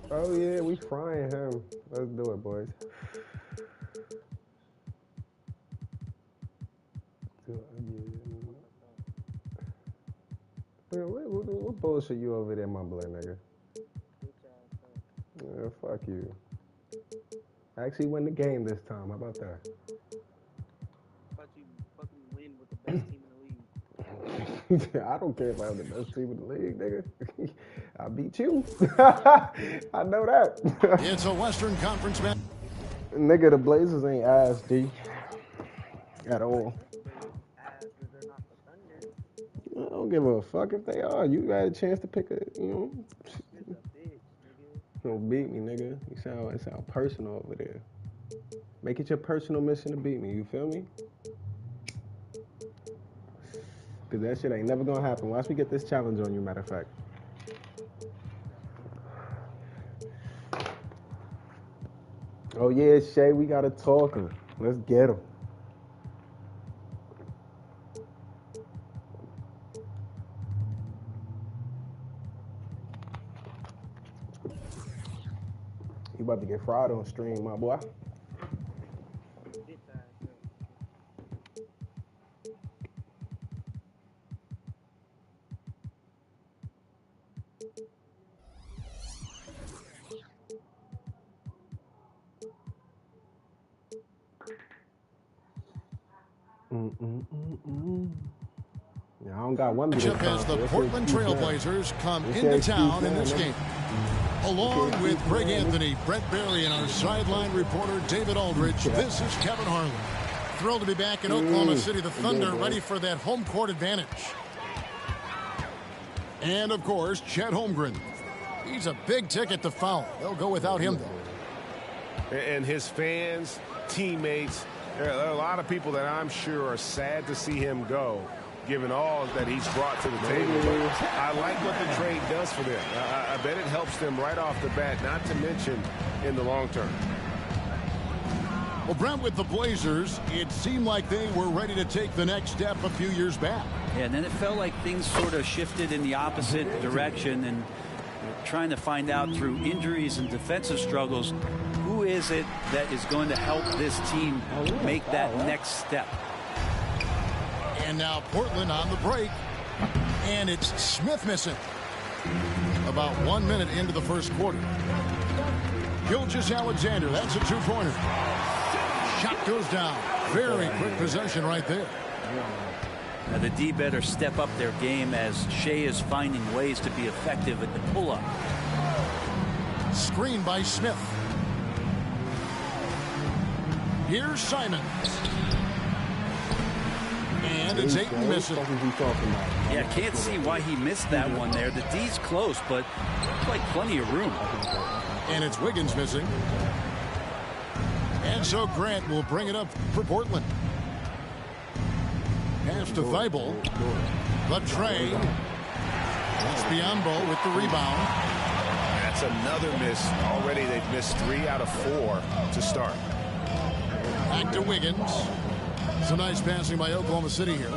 Oh yeah, we frying him. Let's do it, boys. Yeah, what bullshit you over there mumbling, nigga? Yeah, fuck you. I actually win the game this time. How about that? But you fucking win with the best team in the league. I don't care if I have the best team in the league, nigga. I beat you. I know that. It's a Western Conference match. Nigga, the Blazers ain't ass, D. At all. But ass, but they're not the Thunder. I don't give a fuck if they are. You got a chance to pick a, Smith's a bitch, nigga. don't beat me, nigga. It sound personal over there. Make it your personal mission to beat me. You feel me? Cause that shit ain't never gonna happen. Watch me get this challenge on you. Matter of fact. Oh yeah, Shay, we got a talker. Let's get him. You about to get fried on stream, my boy. Bitch ass, bro. Yeah, I don't got one minute. Chip as the Portland Trailblazers come into town in this game. Along with Greg Anthony, Brett Barry, and our sideline reporter David Aldridge, this is Kevin Harlan. Thrilled to be back in Oklahoma City, the Thunder ready for that home court advantage. And, of course, Chet Holmgren. He's a big ticket to foul. They'll go without him, though. And his fans, teammates, there are a lot of people that I'm sure are sad to see him go, given all that he's brought to the table. But I like what the trade does for them. I bet it helps them right off the bat, not to mention in the long term. Well, Brent, with the Blazers, it seemed like they were ready to take the next step a few years back. Yeah, and then it felt like things sort of shifted in the opposite direction, and trying to find out through injuries and defensive struggles, who is it that is going to help this team make that next step? And now Portland on the break, and it's Smith missing. About 1 minute into the first quarter. Gilgeous-Alexander, that's a two-pointer. Shot goes down. Very quick possession right there. Now the D better step up their game as Shea is finding ways to be effective at the pull-up. Screen by Smith. Here's Simons. And it's Ayton missing. Yeah, can't see why he missed that one there. The D's close, but like plenty of room. And it's Wiggins missing. And so Grant will bring it up for Portland. Pass to Thibault. The tray. It's Biyombo with the rebound. That's another miss. Already they've missed 3 out of 4 to start. Back to Wiggins. Some nice passing by Oklahoma City here.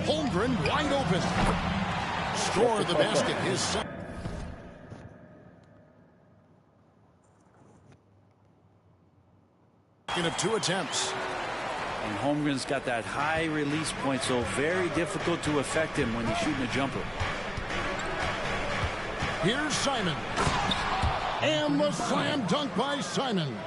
Holmgren wide open. Score the basket. His second. Of 2 attempts. And Holmgren's got that high release point, so very difficult to affect him when he's shooting a jumper. Here's Simons. And the slam dunk by Simons.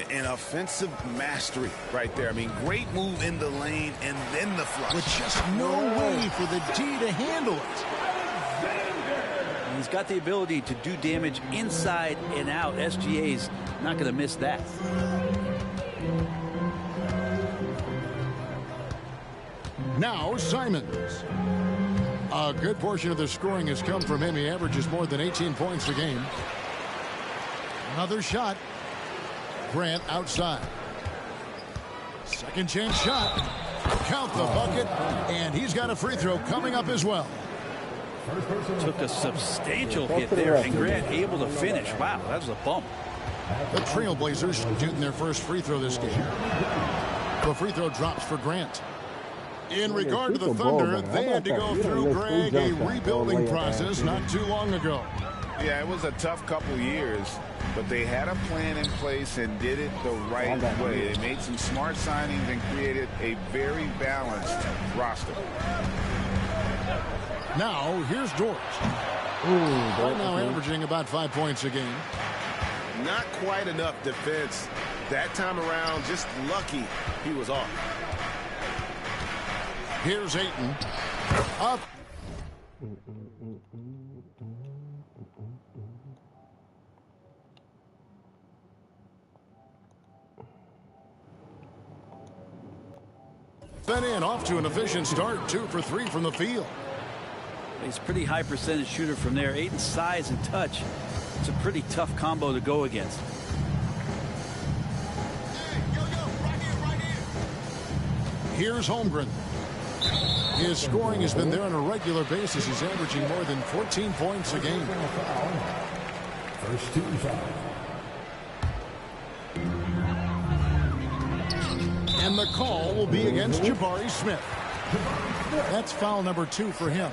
An offensive mastery right there. I mean, great move in the lane and then the flush. With just no way for the D to handle it. And he's got the ability to do damage inside and out. SGA's not going to miss that. Now Simons. A good portion of the scoring has come from him. He averages more than 18 points a game. Another shot. Grant outside. Second chance shot. Count the bucket. And he's got a free throw coming up as well. Took a substantial hit there, and Grant able to finish. Wow, that was a bump. The Trailblazers shooting their first free throw this game. The free throw drops for Grant. In regard to the Thunder, they had to go through, Greg, a rebuilding process not too long ago. Yeah, it was a tough couple years, but they had a plan in place and did it the right way. They made some smart signings and created a very balanced roster. Now, here's George. Right now averaging about 5 points a game. Not quite enough defense. That time around, just lucky he was off. Here's Ayton. Up. Then in, off to an efficient start. 2 for 3 from the field. He's a pretty high percentage shooter from there. Ayton's size and touch. It's a pretty tough combo to go against. Here's Holmgren. His scoring has been there on a regular basis. He's averaging more than 14 points a game. First team foul. And the call will be against Jabari Smith. That's foul number 2 for him.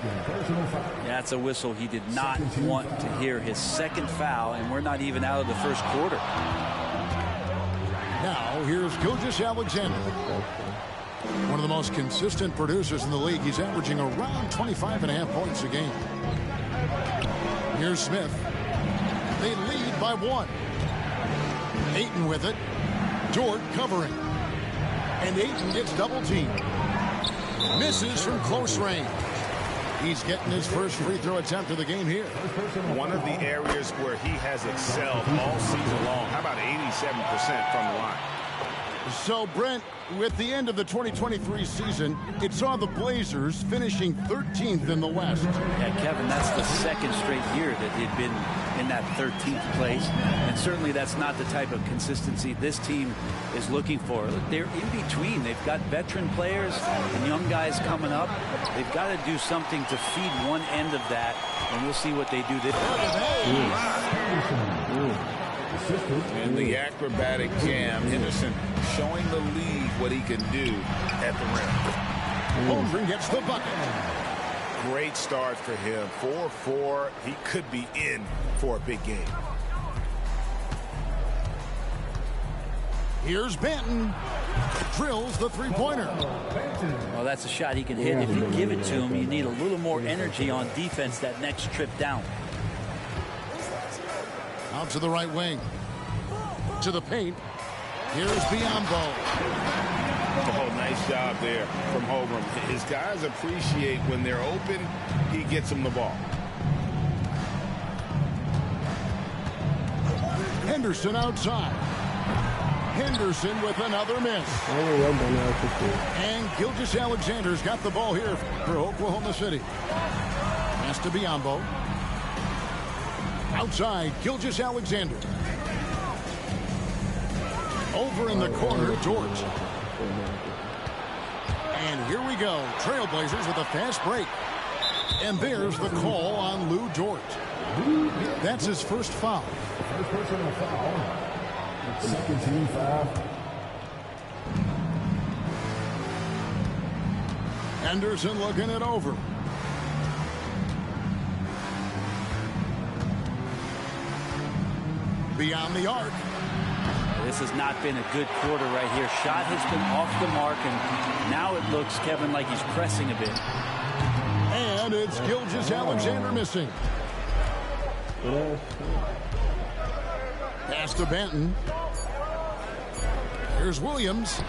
That's a whistle he did not want to hear. His second foul, and we're not even out of the first quarter. Now here's Gilgeous-Alexander. One of the most consistent producers in the league. He's averaging around 25.5 points a game. Here's Smith. They lead by 1. Ayton with it. Dort covering. And Ayton gets double teamed. Misses from close range. He's getting his first free throw attempt of the game here. One of the areas where he has excelled all season long. How about 87% from the line? So, Brent, with the end of the 2023 season, it saw the Blazers finishing 13th in the West. Yeah, Kevin, that's the second straight year that they've been in that 13th place. And certainly that's not the type of consistency this team is looking for. They're in between. They've got veteran players and young guys coming up. They've got to do something to feed one end of that, and we'll see what they do this And the acrobatic jam, Henderson showing the league what he can do at the rim. Holmgren gets the bucket. Great start for him. 4-4. He could be in for a big game. Here's Banton. Drills the three-pointer. Well, that's a shot he can hit. If you give it to him, you need a little more energy on defense that next trip down. Out to the right wing. To the paint. Here's Biyombo. Oh, nice job there from Holmgren. His guys appreciate when they're open, he gets them the ball. Henderson outside. Henderson with another miss. And Gilgeous-Alexander's got the ball here for Oklahoma City. Pass to Biyombo. Outside, Gilgeous-Alexander. Over in the corner, George. And here we go. Trailblazers with a fast break. And there's the call on Lou Dort. That's his first foul. First personal foul. Second team foul. Henderson looking it over. Beyond the arc. This has not been a good quarter right here. Shot has been off the mark, and now it looks, Kevin, like he's pressing a bit. And it's Gilgeous-Alexander missing. Pass to Banton. Here's Williams.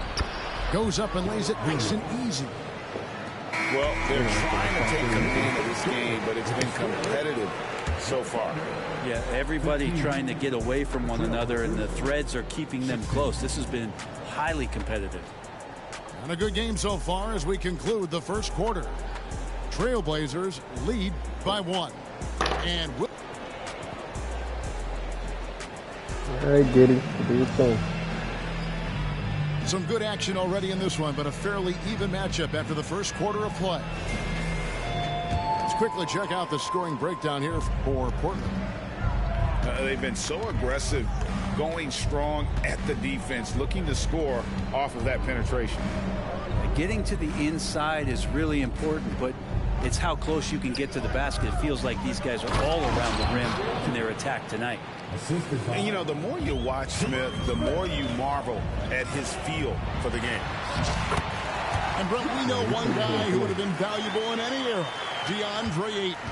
Goes up and lays it nice and easy. Well, they're trying to take command of this game, but it's been competitive so far. Yeah, everybody trying to get away from one another, and the threads are keeping them close. This has been highly competitive. And a good game so far as we conclude the first quarter. Trailblazers lead by 1. And All right, Giddy. Do your thing. some good action already in this one, but a fairly even matchup after the first quarter of play. Let's quickly check out the scoring breakdown here for Portland. They've been so aggressive, going strong at the defense, looking to score off of that penetration. Getting to the inside is really important, but it's how close you can get to the basket. It feels like these guys are all around the rim in their attack tonight. And, you know, the more you watch Smith, the more you marvel at his feel for the game. And, Brent, we know one guy who would have been valuable in any era, DeAndre Ayton.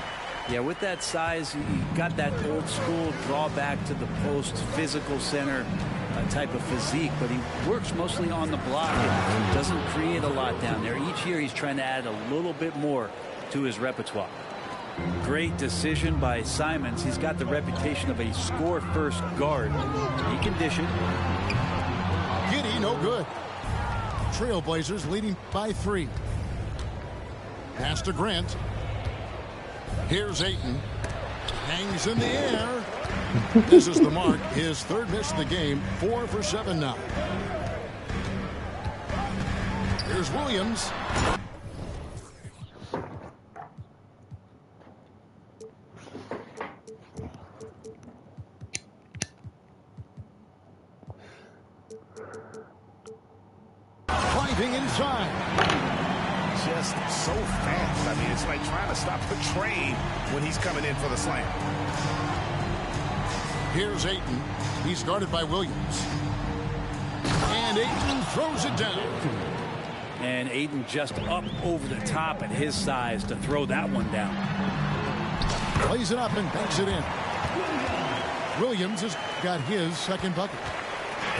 Yeah, with that size, he got that old school drawback to the post, physical center type of physique, but he works mostly on the block and doesn't create a lot down there. Each year he's trying to add a little bit more to his repertoire. Great decision by Simons. He's got the reputation of a score-first guard. He can dish it. Giddey, no good. Trailblazers leading by 3. Pass to Grant. Here's Ayton. Hangs in the air. This is the mark. His third miss of the game. 4 for 7 now. Here's Williams. Driving inside. Just so fast. I mean, it's like trying to stop the train when he's coming in for the slam. Here's Ayton. He's guarded by Williams. And Ayton throws it down. And Ayton just up over the top at his size to throw that one down. Plays it up and banks it in. Williams has got his second bucket.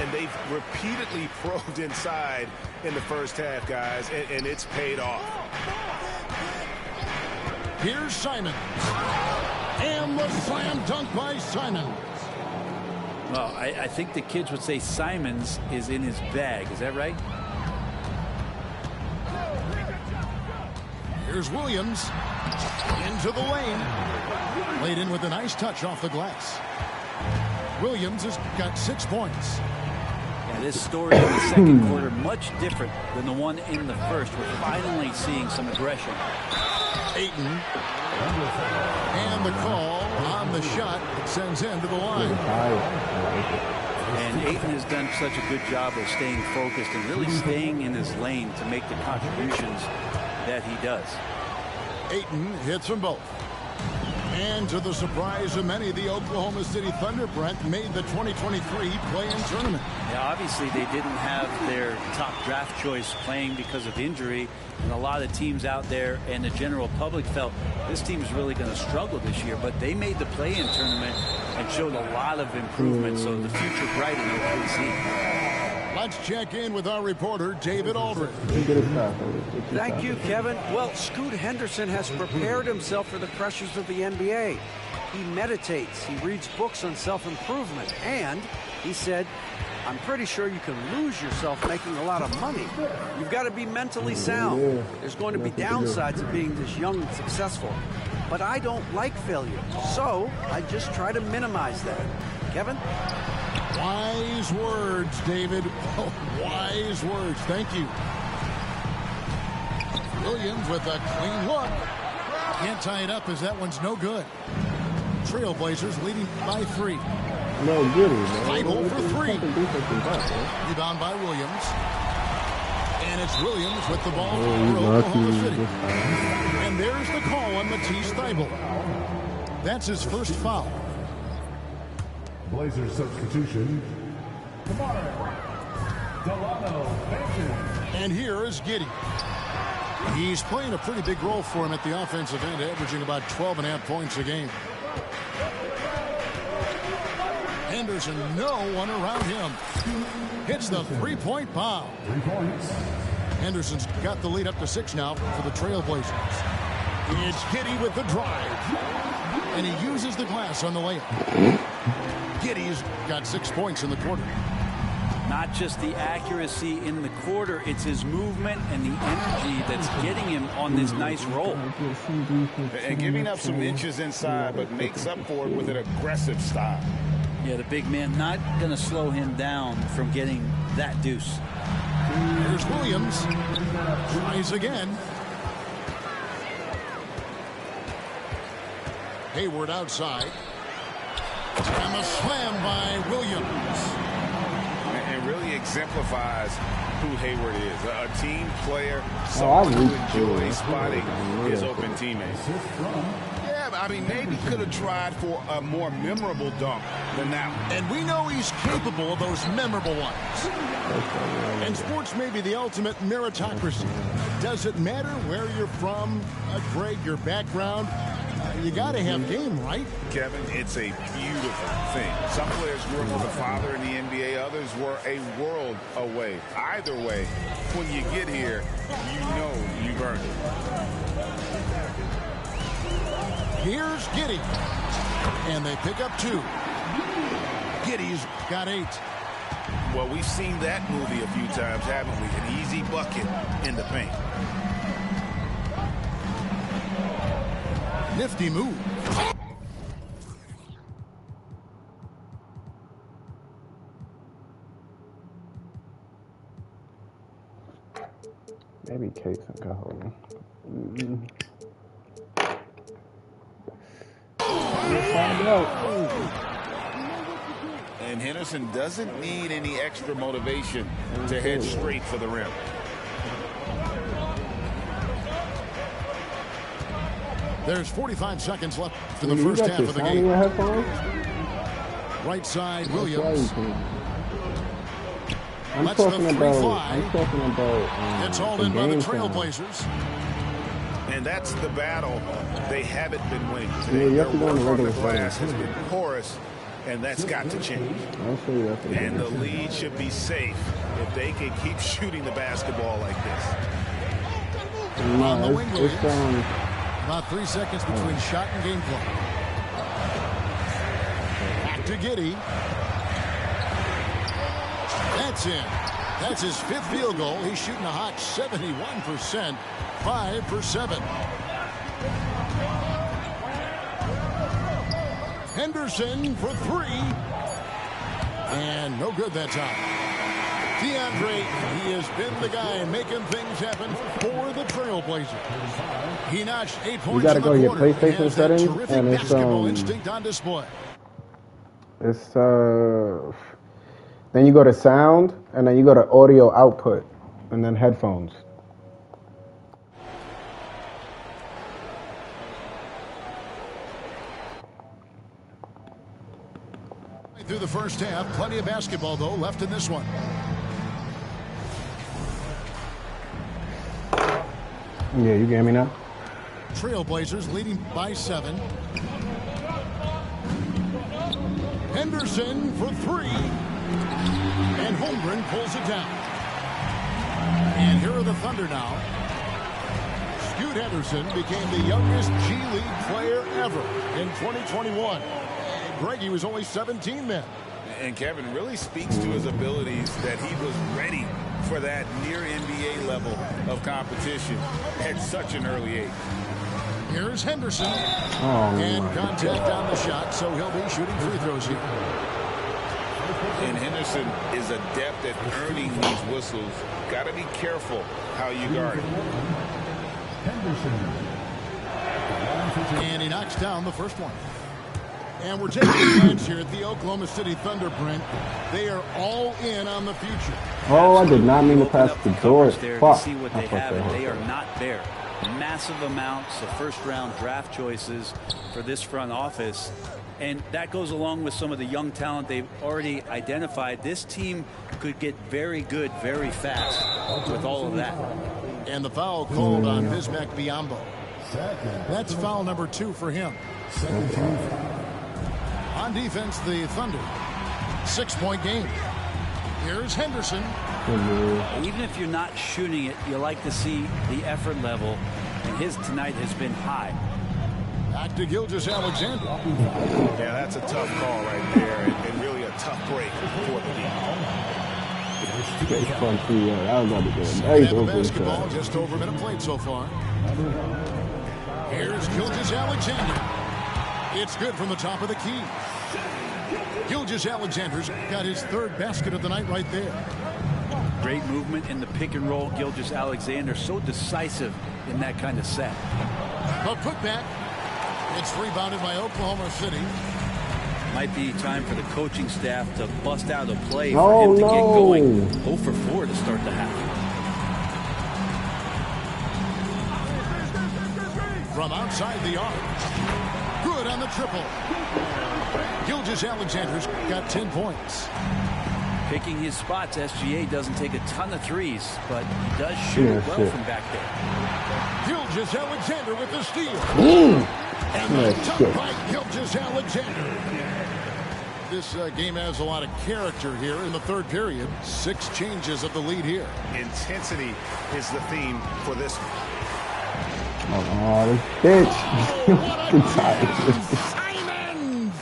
And they've repeatedly probed inside in the first half, guys, and it's paid off. Here's Simons. And the slam dunk by Simons. Well, I think the kids would say Simons is in his bag. Is that right? Here's Williams. Into the lane. Laid in with a nice touch off the glass. Williams has got 6 points. Yeah, this story in the second quarter much different than the one in the first. We're finally seeing some aggression. Ayton. And the call on the shot sends him to the line. And Ayton has done such a good job of staying focused and really staying in his lane to make the contributions that he does. Ayton hits them both. And to the surprise of many, the Oklahoma City Thunder, Brent, made the 2023 play-in tournament. Yeah, obviously they didn't have their top draft choice playing because of injury, and a lot of teams out there and the general public felt this team is really going to struggle this year, but they made the play-in tournament and showed a lot of improvement, so the future bright in OKC. Let's check in with our reporter, David Aldridge. Thank you, Kevin. Well, Scoot Henderson has prepared himself for the pressures of the NBA. He meditates, he reads books on self-improvement, and he said, I'm pretty sure you can lose yourself making a lot of money. You've got to be mentally sound. There's going to be downsides of being this young and successful. But I don't like failure, so I just try to minimize that. Kevin? Wise words, David. Oh, wise words. Thank you. Williams with a clean look. Can't tie it up as that one's no good. Trailblazers leading by 3. No good, man. 5 for 3. Rebound by Williams. And it's Williams with the ball for Oklahoma City. And there's the call on Matisse Thybulle. That's his first foul. Blazers substitution. Delano Banton. And here is Giddey. He's playing a pretty big role for him at the offensive end, averaging about 12.5 points a game. Henderson, no one around him. Hits the three-point bomb. 3 points. Henderson's got the lead up to 6 now for the Trailblazers. It's Giddey with the drive. And he uses the glass on the layup. Giddey's got 6 points in the quarter. Not just the accuracy in the quarter, it's his movement and the energy that's getting him on this nice roll. And giving up some inches inside, but makes up for it with an aggressive style. Yeah, the big man not going to slow him down from getting that deuce. Here's Williams. Tries again. Hayward outside. And the slam by Williams. It really exemplifies who Hayward is. A team player, someone who enjoys spotting his open teammates. Yeah, I mean, maybe could have tried for a more memorable dunk than that one. And we know he's capable of those memorable ones. And sports may be the ultimate meritocracy. Doesn't matter where you're from, Greg, your background. You got to have game, right? Kevin, it's a beautiful thing. Some players grew up with a father in the NBA. Others were a world away. Either way, when you get here, you know you've earned it. Here's Giddey. And they pick up 2. Giddey's got 8. Well, we've seen that movie a few times, haven't we? An easy bucket in the paint. Nifty move. Maybe Case and go. And Henderson doesn't need any extra motivation to head straight for the rim. There's 45 seconds left in the first half of the game. Right side, Williams. I'm talking about it's all in by the Trailblazers. And that's the battle they haven't been winning Yeah, today. you have to go in the regular glass has been porous, and that's got to change. And the lead should be safe if they can keep shooting the basketball like this. On the wing, Williams. About 3 seconds between shot and game clock. Back to Giddey. That's in. That's his 5th field goal. He's shooting a hot 71%. 5 for 7. Henderson for 3. And no good that time. DeAndre, he has been the guy making things happen for the Trailblazers. He notched 8 points. You gotta go to your quarter. PlayStation settings, and it's basketball instinct on display. It's then you go to sound, and then you go to audio output, and then headphones. Through the first half, plenty of basketball though left in this one. Yeah, you get me now? Trailblazers leading by 7. Henderson for 3. And Holmgren pulls it down. And here are the Thunder now. Scoot Henderson became the youngest G League player ever in 2021. Greg, he was only 17 then. And Kevin really speaks to his abilities that he was ready for that near NBA level of competition at such an early age. Here's Henderson. And contact on the shot, so he'll be shooting free throws here. And Henderson is adept at earning these whistles. Got to be careful how you guard it. And he knocks down the first one. And we're taking a glance here at the Oklahoma City Thunder, Brent. They are all in on the future. Oh, I did not mean to pass the door. Fuck. See what they have, and they are not there. Massive amounts of first-round draft choices for this front office. And that goes along with some of the young talent they've already identified. This team could get very good very fast with all of that. And the foul called on Bismack Biyombo. That's foul number 2 for him. On defense, the Thunder. 6-point game. Here's Henderson. Even if you're not shooting it, you like to see the effort level. And his tonight has been high. Back to Gilgeous-Alexander. Yeah, that's a tough call right there, and really a tough break for the game. Basketball just over a minute played so far. Here's Gilgeous-Alexander. It's good from the top of the key. Gilgeous-Alexander's got his 3rd basket of the night right there. Great movement in the pick and roll. Gilgeous-Alexander so decisive in that kind of set. A putback. It's rebounded by Oklahoma City. Might be time for the coaching staff to bust out a play No, for him to no. get going. 0 for 4 to start the half. From outside the arc. Good on the triple. Gilgeous-Alexander's got 10 points. Picking his spots, SGA doesn't take a ton of threes, but he does shoot it well from back there. Gilgeous-Alexander with the steal. And Yeah, the top shit. by Gilgeous-Alexander. This game has a lot of character here in the third period. 6 changes of the lead here. Intensity is the theme for this one. Oh, this bitch. Simon!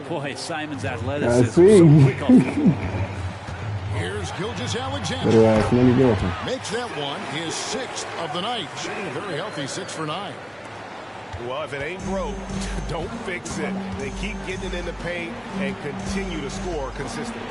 Boy, Simon's I athleticism see. so quick off the floor. Here's Gilgeous-Alexander. Better ask Lenny Griffin. Makes that one his 6th of the night. Shooting a very healthy 6 for 9. Well, if it ain't broke, don't fix it. They keep getting it in the paint and continue to score consistently.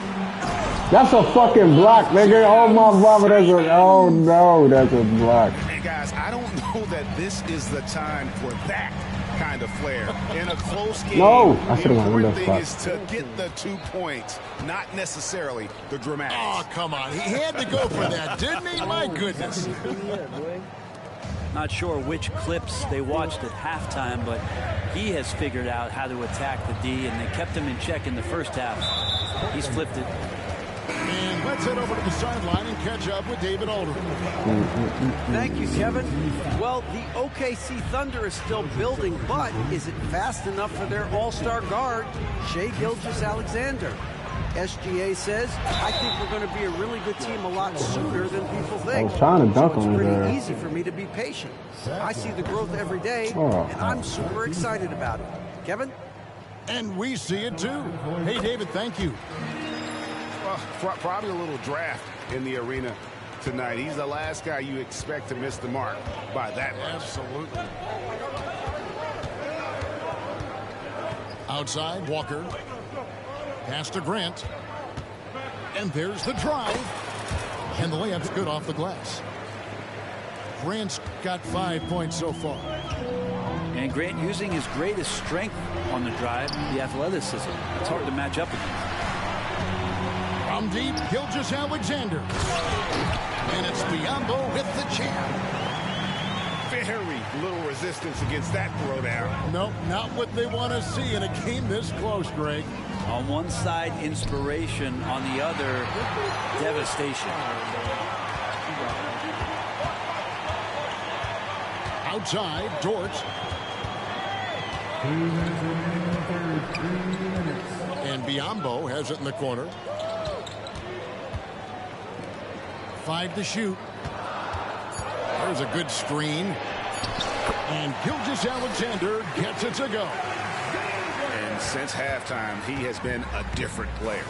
That's a fucking block, nigga. Oh my mama, that's a. Oh no, that's a block. Hey, guys, I don't know that this is the time for that kind of flair. In a close game, No, I the should've won important that thing spot. is to get the 2 points, not necessarily the dramatics. Oh, come on. He had to go for that, didn't he? My goodness. Not sure which clips they watched at halftime, but he has figured out how to attack the D, and they kept him in check in the first half. He's flipped it. And let's head over to the sideline and catch up with David Aldridge. Thank you, Kevin. Well, the OKC Thunder is still building, but is it fast enough for their all-star guard, Shai Gilgeous-Alexander? SGA says, I think we're going to be a really good team a lot sooner than people think. I was trying to dunk so on it's his pretty ass. easy for me to be patient. I see the growth every day, Oh. and I'm super excited about it. Kevin? And we see it too. Hey, David, thank you. Well, probably a little draft in the arena tonight. He's the last guy you expect to miss the mark by that much. Absolutely. Outside, Walker. Pass to Grant. And there's the drive. And the layup's good off the glass. Grant's got 5 points so far. And Grant using his greatest strength on the drive, the athleticism. It's hard to match up against. From deep, Gilgeous-Alexander. And it's Biyombo with the jam. Very little resistance against that throwdown. Nope, not what they want to see in a game this close, Greg. On one side, inspiration. On the other, devastation. Outside, Dort. And Biyombo has it in the corner. 5 to shoot. There's a good screen. And Gilgeous-Alexander gets it to go. And since halftime, he has been a different player.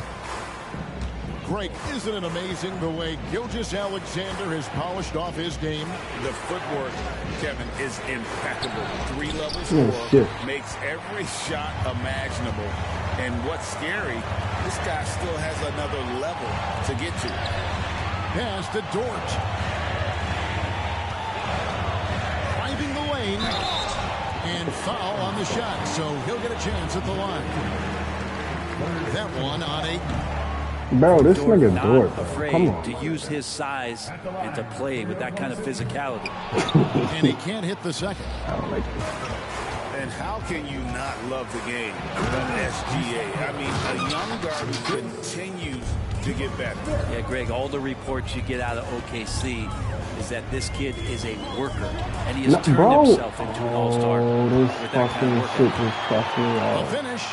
Greg, isn't it amazing the way Gilgeous-Alexander has polished off his game? The footwork, Kevin, is impeccable. 3 levels Oh, more, shit. makes every shot imaginable. And what's scary, this guy still has another level to get to. Pass to Dort. Driving the lane. And foul on the shot, so he'll get a chance at the line. That one on 8. Bro, this nigga Not Dort, bro. Come afraid on. to use his size and to play with that kind of physicality. And he can't hit the second. I don't like this. And how can you not love the game of SGA? I mean, a young guard who continues to get better. Yeah, Greg, all the reports you get out of OKC is that this kid is a worker, and he has turned Bro. himself into an all-star Oh, this with that kind of fucking work. shit just fucked me A up. finish.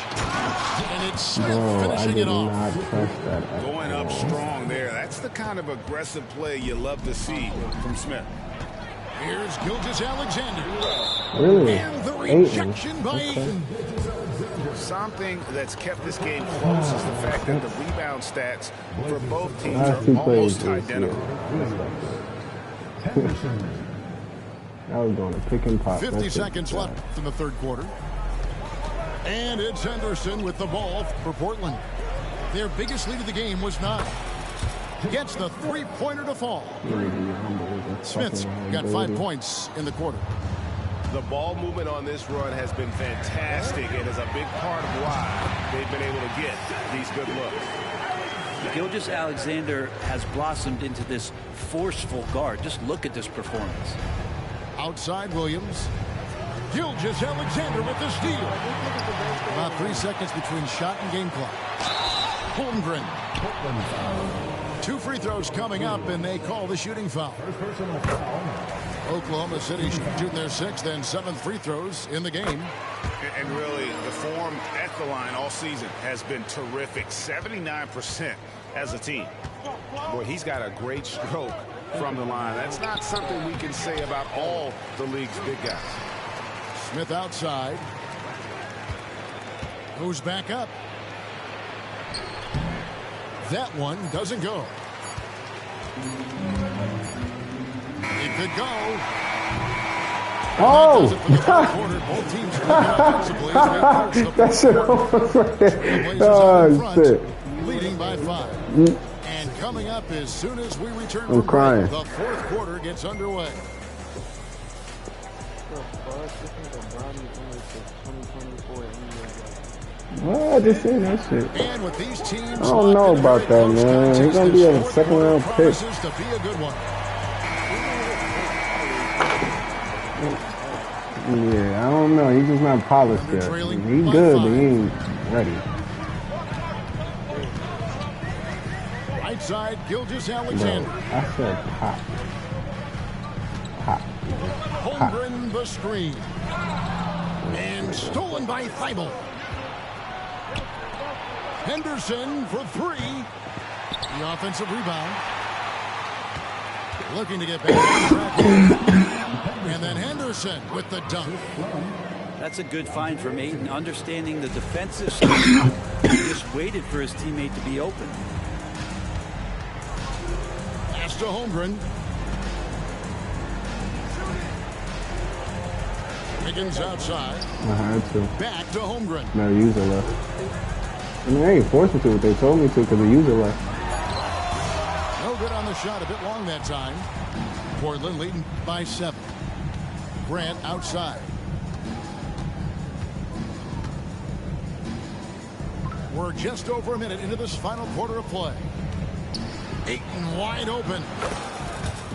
And it's Smith Bro, I finishing did it off. not touch that at Going up all. strong there. That's the kind of aggressive play you love to see from Smith. Here's Gilgeous-Alexander. Really? And the Aiton. rejection by Okay. Aiton. Something that's kept this game close is the fact that the rebound stats for both teams Last 2 are plays almost was, yeah. identical. I was going to pick and pop. 50 That's it. seconds left in the third quarter. And it's Henderson with the ball for Portland. Their biggest lead of the game was 9. Gets the 3-pointer to fall. Really be humble with this Smith's fucking got 5 liability. points in the quarter. The ball movement on this run has been fantastic and is a big part of why they've been able to get these good looks. Gilgeous-Alexander has blossomed into this forceful guard. Just look at this performance. Outside Williams. Gilgeous-Alexander with the steal. About 3 seconds between shot and game clock. Holmgren. 2 free throws coming up, and they call the shooting foul. Oklahoma City shooting their 6th and 7th free throws in the game. And really, the form at the line all season has been terrific. 79% as a team. Boy, he's got a great stroke from the line. That's not something we can say about all the league's big guys. Smith outside. Goes back up. That one doesn't go. It could go. Oh! That shit almost right. Oh, shit. Leading by 5. And coming up as soon as we return I'm from crying. break, the 4th quarter gets underway. Well, I just seen that shit. And with these teams, I don't know about that, man. He's gonna be a 2nd round pick. To be a good one. Yeah, I don't know. He's just not polished yet. He's good, but he ain't ready. Right side, Gilgeous-Alexander. I said hot. Hot. Holmgren the screen. And stolen by Thibault. Henderson for 3. The offensive rebound. Looking to get back. And then Henderson with the dunk. That's a good find from Ayton, understanding the defensive scheme. He just waited for his teammate to be open. Pass to Holmgren. Higgins outside. I had to. Back to Holmgren. No, user left. I mean, I ain't forced to, but they told me to because the user left. No good on the shot, a bit long that time. Portland leading by 7. Grant outside. We're just over a minute into this final quarter of play. Ayton wide open.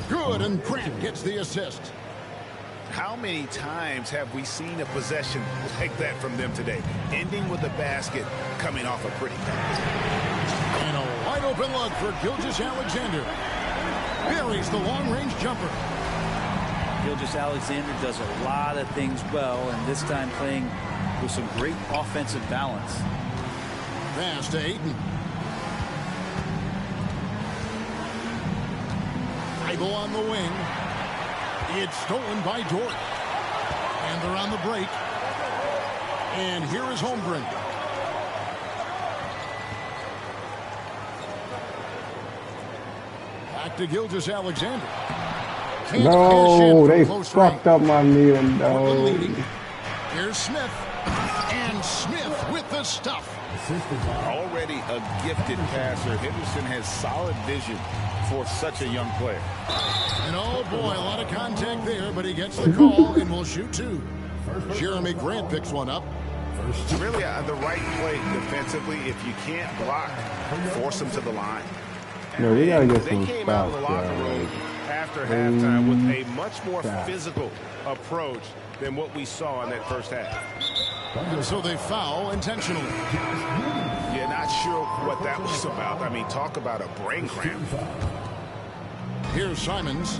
Good, and Grant gets the assist. How many times have we seen a possession like that from them today? Ending with a basket, coming off a pretty pass. And a wide open look for Gilgeous-Alexander. Buries the long-range jumper. Gilgeous-Alexander does a lot of things well, and this time playing with some great offensive balance. Pass to Ayton. Thibault on the wing. It's stolen by Dort. And they're on the break. And here is Holmgren. Back to Gilgeous-Alexander. No, they fucked up my meal. No. Here's Smith. And Smith with the stuff. Already a gifted passer. Henderson has solid vision for such a young player. And oh boy, a lot of contact there, but he gets the call and will shoot 2. Jeremy Grant picks one up. Really the right play defensively. If you can't block, force them to the line. No, we gotta get They some came out of the spots, locker room after halftime with a much more physical approach than what we saw in that first half. And so they foul intentionally. Yeah, not sure what that was about. I mean, talk about a brain cramp. Here's Simons.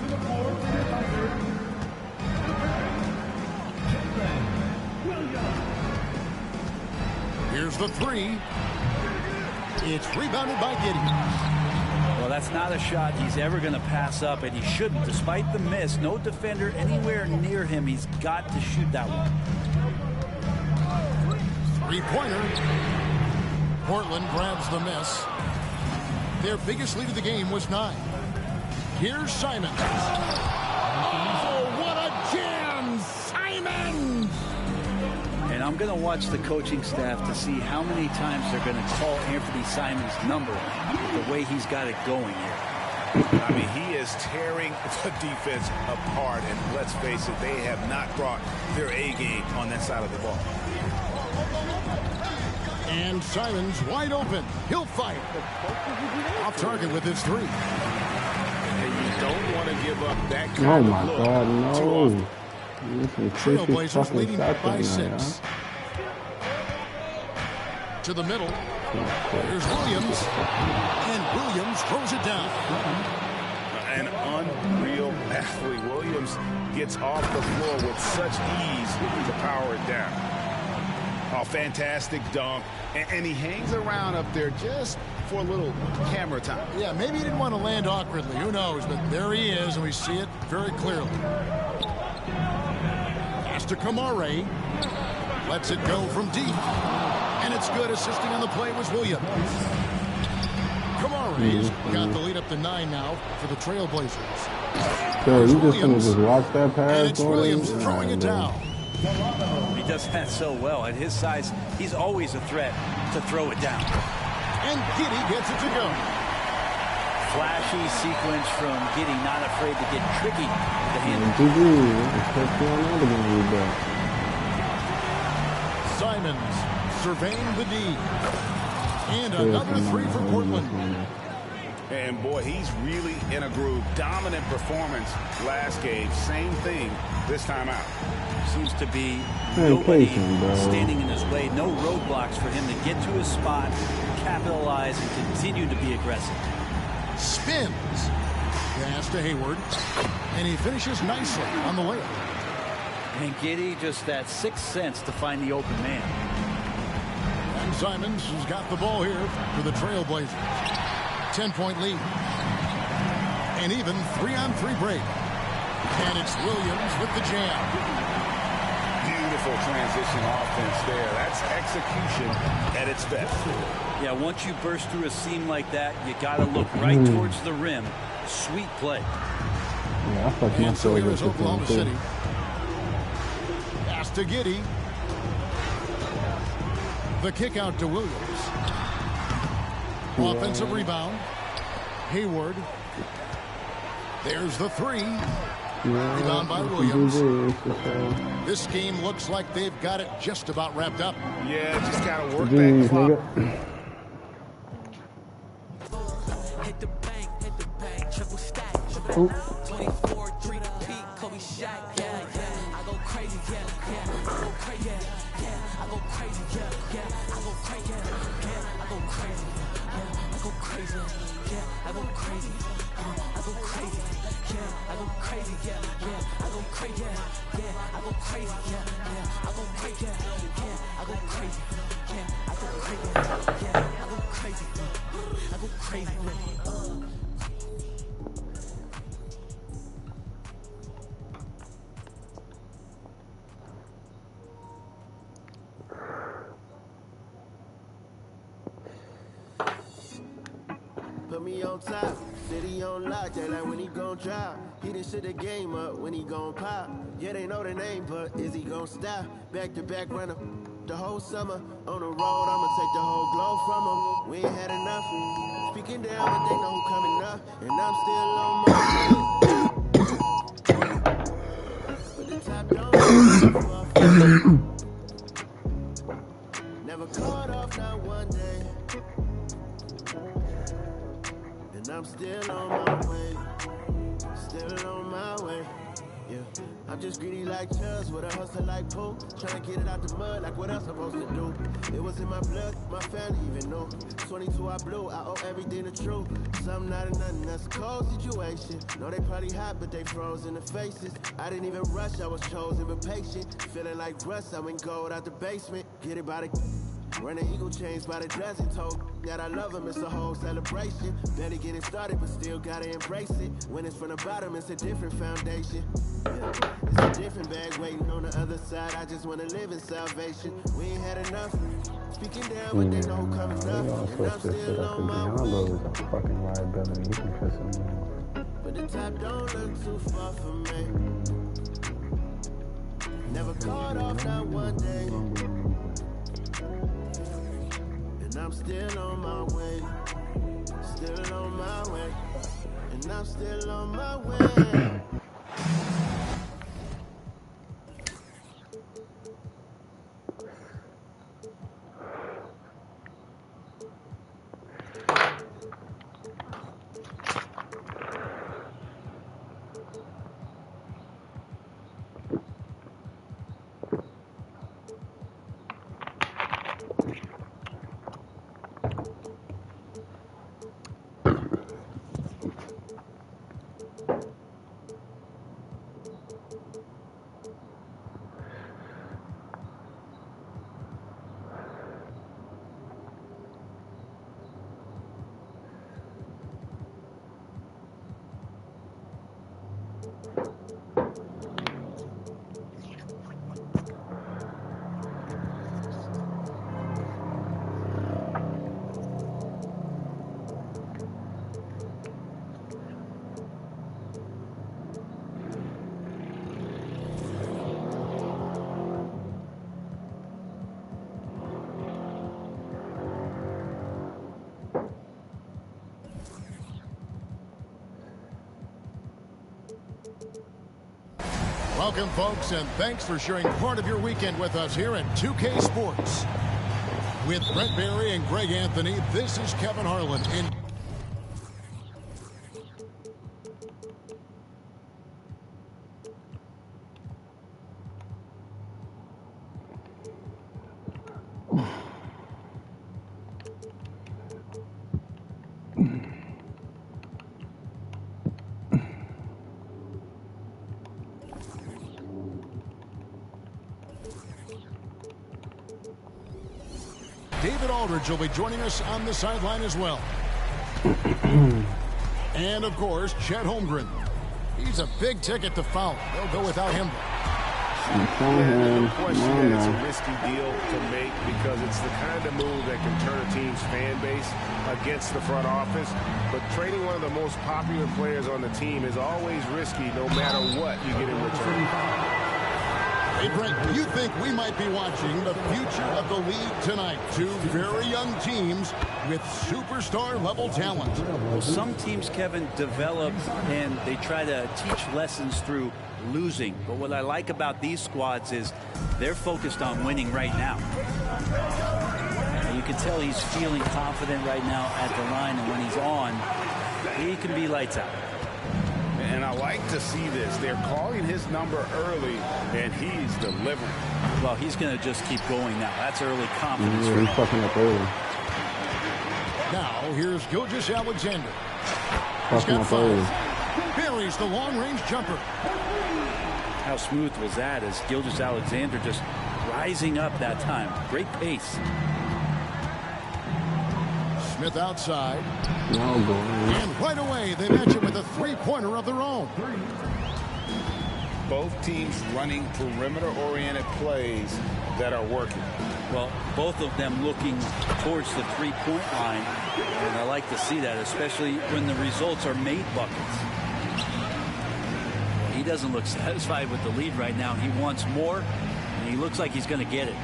Here's the 3. It's rebounded by Giddey. Well, that's not a shot he's ever going to pass up, and he shouldn't. Despite the miss, no defender anywhere near him. He's got to shoot that one. 3-pointer. Portland grabs the miss. Their biggest lead of the game was 9. Here's Simons. Oh, what a jam! Simons! And I'm going to watch the coaching staff to see how many times they're going to call Anthony Simons' number the way he's got it going here. I mean, he is tearing the defense apart, and let's face it, they have not brought their A game on that side of the ball. And Simons wide open. He'll fight. Off target with his three. And you don't want to give up that kind Oh of my look God, too no. often. Trailblazers leading by 6. To the middle. Here's Williams. And Williams throws it down. An unreal athlete. Williams gets off the floor with such ease to power it down. Oh, fantastic dunk. And he hangs around up there just for a little camera time. Yeah, maybe he didn't want to land awkwardly. Who knows? But there he is, and we see it very clearly. Pass to Kamare. Lets it go from deep. And it's good. Assisting on the play was Williams. Kamare's got the lead up to 9 now for the Trailblazers. So you just gonna just watch that pass? And it's Williams throwing it down. He does that so well. At his size, he's always a threat to throw it down. And Giddey gets it to go. Flashy sequence from Giddey, not afraid to get tricky with the handle. Simons surveying the D. And another three for Portland. And boy, he's really in a groove. Dominant performance last game. Same thing this time out. Seems to be nobody standing in his way. No roadblocks for him to get to his spot, capitalize, and continue to be aggressive. Spins. Pass to Hayward. And he finishes nicely on the layup. And Giddey, just that sixth sense to find the open man. And Simons has got the ball here for the Trailblazers. 10-point lead. And even 3-on-3 break. And it's Williams with the jam. Beautiful transition offense there. That's execution at its best. Yeah, once you burst through a seam like that, you got to look right towards the rim. Sweet play. Yeah, I fucked and myself so with here's this Oklahoma one, City. too. Pass to Giddey. The kick out to Williams. Offensive rebound. Hayward. There's the three. Rebound by Williams. This game looks like they've got it just about wrapped up. Yeah, just got to work that clock. Hit the bank, triple stack. 24, 3 to peak, Kobe shot. Yeah, I go crazy, I go crazy, I go crazy, I go crazy, I go crazy, I go crazy, I go crazy, I go crazy, I go crazy, I go crazy, I go crazy, I go crazy, I go crazy, I go crazy, I go crazy, Put me on top, city on lock, they like when he gon' drop. He done shit the game up when he gon' pop. Yeah, they know the name, but is he gon' stop? Back to back runner, the whole summer. On the road, I'ma take the whole glow from him. We ain't had enough. Speaking down, but they know who coming up. And I'm still on my way. But the top don't never caught off, not one day. And I'm still on my way, still on my way, yeah. I'm just greedy like Chuz, with a hustle like Pooh. Trying to get it out the mud like what else I'm supposed to do. It was in my blood, my family even knew. 22 I blew, I owe everything to true. Something out of nothing, that's a cold situation. Know they probably hot, but they froze in the faces. I didn't even rush, I was chosen but patient. Feeling like Russ, I went gold out the basement. Get it by the... Running eagle chains by the dozen, told that I love him, it's a whole celebration. Barely getting started, but still gotta embrace it. When it's from the bottom, it's a different foundation. Yeah, it's a different bag waiting on the other side. I just wanna live in salvation. We ain't had enough. Speaking down, but they know who coming up. And I'm still on my way. Is a fucking liability. You can piss him off. But the top don't look too far from me. Never caught off, not one day. And And I'm still on my way. Still on my way. And I'm still on my way. Welcome, folks, and thanks for sharing part of your weekend with us here at 2K Sports. With Brent Barry and Greg Anthony, this is Kevin Harlan. David Aldridge will be joining us on the sideline as well. And, of course, Chet Holmgren. He's a big ticket to foul. They'll go without him. No question that it's a risky deal to make because it's the kind of move that can turn a team's fan base against the front office. But trading one of the most popular players on the team is always risky no matter what you get in return. Hey, Brent, you think we might be watching the future of the league tonight? Two very young teams with superstar-level talent. Well, some teams, Kevin, develop and they try to teach lessons through losing. But what I like about these squads is they're focused on winning right now. And you can tell he's feeling confident right now at the line, and when he's on, he can be lights out. And I like to see this. They're calling his number early, and he's delivering. Well, he's going to just keep going now. That's early confidence. He's fucking up early. Now, here's Gilgeous-Alexander. Fucking up early. Buries the long-range jumper. How smooth was that as Gilgeous-Alexander just rising up that time. Great pace. Smith outside. No goal. And right away, they match it with a three-pointer of their own. Both teams running perimeter-oriented plays that are working. Well, both of them looking towards the three-point line. And I like to see that, especially when the results are made buckets. He doesn't look satisfied with the lead right now. He wants more, and he looks like he's going to get it.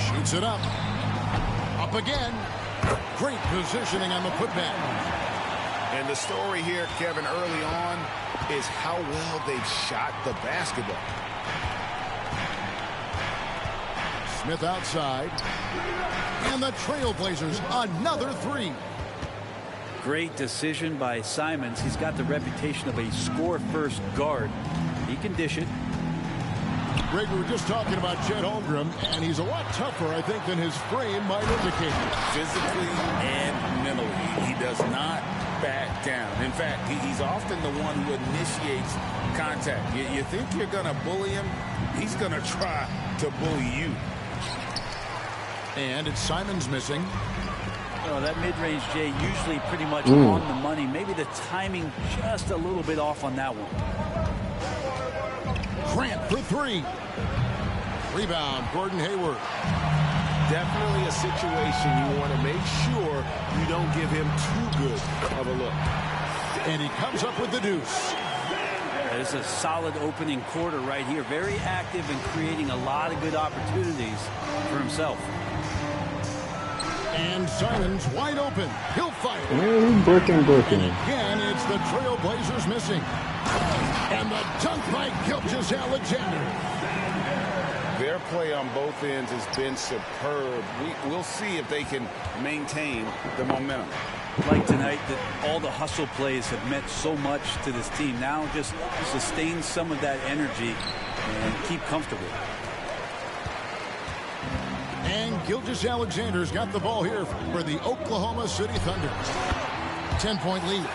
Shoots it up. Up again. Great positioning on the putback. And the story here, Kevin, early on is how well they've shot the basketball. Smith outside. And the Trailblazers, another three. Great decision by Simons. He's got the reputation of a score-first guard. He can dish it. Greg, we were just talking about Chet Holmgren, and he's a lot tougher, I think, than his frame might indicate. Physically and mentally, he does not back down. In fact, he's often the one who initiates contact. You think you're going to bully him, he's going to try to bully you. And it's Simons missing. Oh, that mid-range, Jay, usually pretty much on the money. Maybe the timing just a little bit off on that one. Grant for three. Rebound, Gordon Hayward. Definitely a situation you want to make sure you don't give him too good of a look. And he comes up with the deuce. It's a solid opening quarter right here. Very active and creating a lot of good opportunities for himself. Simon's wide open. He'll fire. Man, Brooklyn. Again, it's the Trailblazers missing. And the dunk by Gilgeous-Alexander. Their play on both ends has been superb. We'll see if they can maintain the momentum. Like tonight, that all the hustle plays have meant so much to this team. Now just sustain some of that energy and keep comfortable. And Gilgeous-Alexander's got the ball here for the Oklahoma City Thunder. 10-point lead.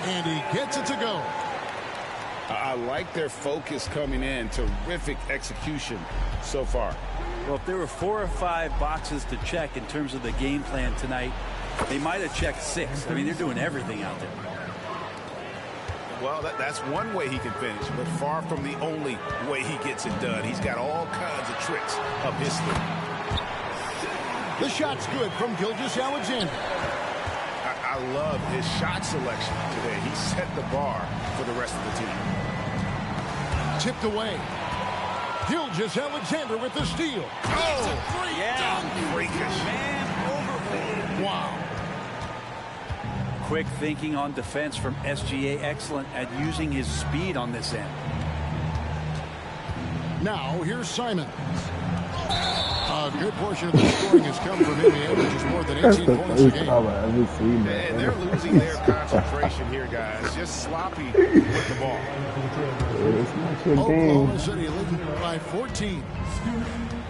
And he gets it to go. I like their focus coming in. Terrific execution so far. Well, if there were 4 or 5 boxes to check in terms of the game plan tonight, they might have checked 6. I mean, they're doing everything out there. Well, that's one way he can finish, but far from the only way he gets it done. He's got all kinds of tricks up his sleeve. The shot's good from Gilgeous-Alexander. I love his shot selection today. He set the bar for the rest of the team. Tipped away. Gilgeous-Alexander with the steal. Oh, yeah. Freakish. Man overboard. Wow. Quick thinking on defense from SGA. Excellent at using his speed on this end. Now, here's Simons. A good portion of the scoring has come from him. He averages more than 18 points a game. I've ever seen that. And they're losing their concentration here, guys. Just sloppy with the ball. It's not your Oklahoma game. City leading by 14.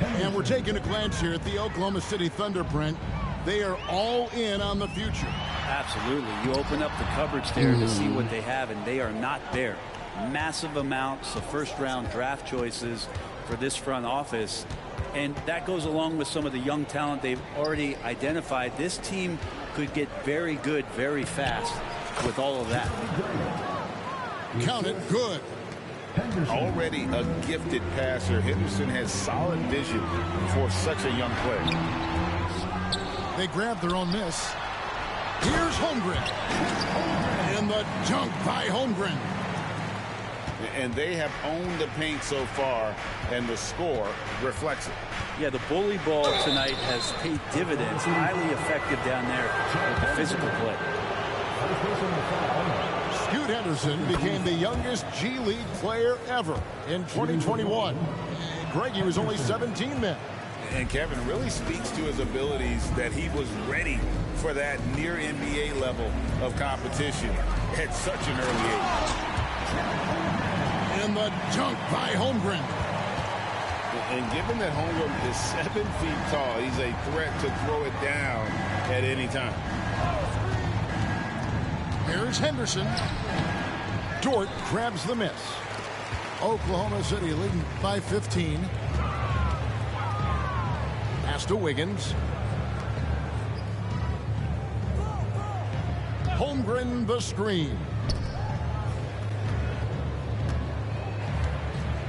And we're taking a glance here at the Oklahoma City Thunder, Brent. They are all in on the future. Absolutely. You open up the cupboards there to see what they have, and they are not there. Massive amounts of first-round draft choices for this front office. And that goes along with some of the young talent they've already identified. This team could get very good very fast with all of that. Count it good. Already a gifted passer, Henderson has solid vision for such a young player. They grab their own miss. Here's Holmgren. And the dunk by Holmgren. And they have owned the paint so far, and the score reflects it. Yeah, the bully ball tonight has paid dividends. Highly effective down there with the physical play. Scoot Henderson became the youngest G League player ever in 2021. Greggy was only 17 then. And Kevin really speaks to his abilities that he was ready for that near NBA level of competition at such an early age. And the dunk by Holmgren. And given that Holmgren is 7 feet tall, he's a threat to throw it down at any time. Here's Henderson. Dort grabs the miss. Oklahoma City leading by 15. Pass to Wiggins. Holmgren the screen.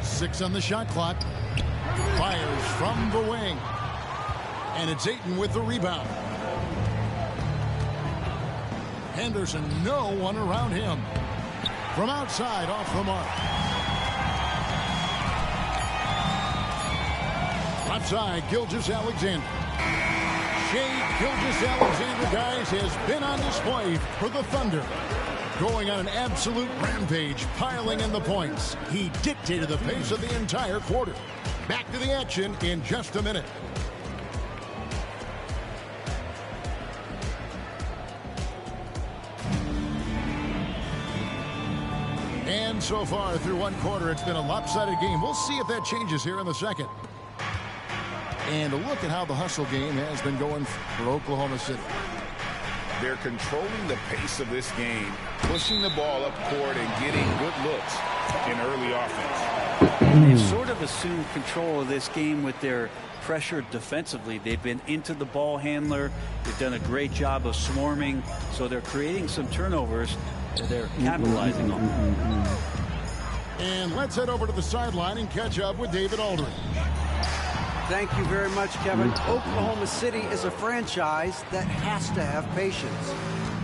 6 on the shot clock. Fires from the wing. And it's Ayton with the rebound. Henderson, no one around him. From outside, off the mark. Left side, Gilgeous-Alexander. Shai Gilgeous-Alexander, guys, has been on display for the Thunder. Going on an absolute rampage, piling in the points. He dictated the pace of the entire quarter. Back to the action in just a minute. And so far through one quarter, it's been a lopsided game. We'll see if that changes here in the second. And a look at how the hustle game has been going for Oklahoma City. They're controlling the pace of this game, pushing the ball up court and getting good looks in early offense. They've sort of assumed control of this game with their pressure defensively. They've been into the ball handler. They've done a great job of swarming. So they're creating some turnovers that they're capitalizing on. And let's head over to the sideline and catch up with David Aldridge. Thank you very much, Kevin. Oklahoma City is a franchise that has to have patience.